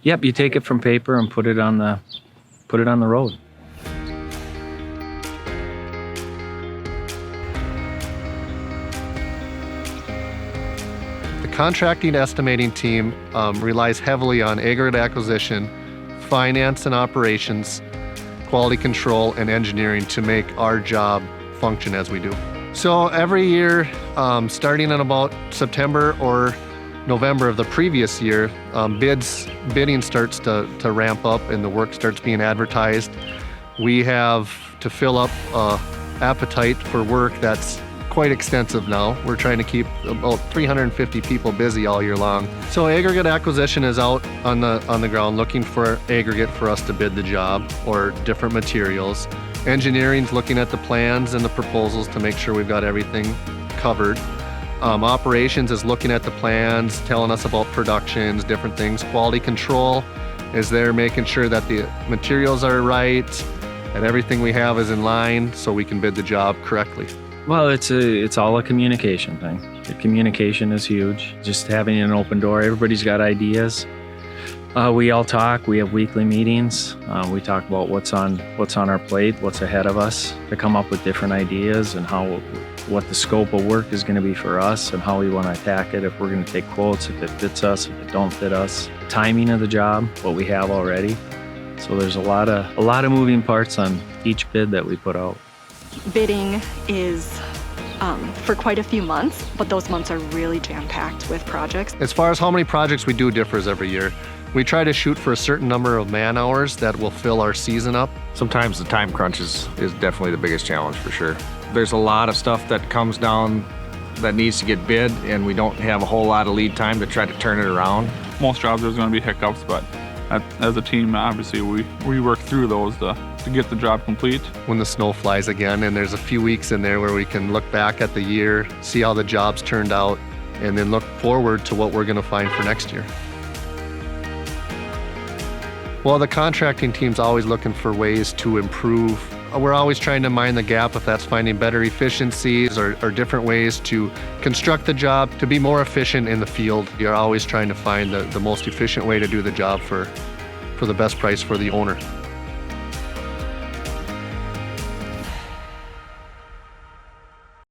Yep, you take it from paper and put it on the road. The contracting estimating team relies heavily on aggregate acquisition, finance and operations, quality control, and engineering to make our job function as we do. So every year, starting in about September or November of the previous year, bidding starts to ramp up and the work starts being advertised. We have to fill up appetite for work that's quite extensive now. We're trying to keep about 350 people busy all year long. So aggregate acquisition is out on the ground looking for aggregate for us to bid the job or different materials. Engineering's looking at the plans and the proposals to make sure we've got everything covered. Operations is looking at the plans, telling us about productions, different things. Quality control is there making sure that the materials are right and everything we have is in line so we can bid the job correctly. Well, it's all a communication thing. The communication is huge. Just having an open door. Everybody's got ideas. We all talk. We have weekly meetings. We talk about what's on our plate, what's ahead of us, to come up with different ideas and what the scope of work is going to be for us and how we want to attack it. If we're going to take quotes, if it fits us, if it don't fit us, timing of the job, what we have already. So there's a lot of moving parts on each bid that we put out. Bidding is for quite a few months, but those months are really jam-packed with projects. As far as how many projects we do differs every year. We try to shoot for a certain number of man hours that will fill our season up. Sometimes the time crunch is definitely the biggest challenge for sure. There's a lot of stuff that comes down that needs to get bid, and we don't have a whole lot of lead time to try to turn it around. Most jobs there's going to be hiccups, but as a team, obviously, we work through those to get the job complete. When the snow flies again, and there's a few weeks in there where we can look back at the year, see how the jobs turned out, and then look forward to what we're going to find for next year. Well, the contracting team's always looking for ways to improve. We're always trying to mind the gap, if that's finding better efficiencies or different ways to construct the job to be more efficient in the field. You're always trying to find the most efficient way to do the job for the best price for the owner.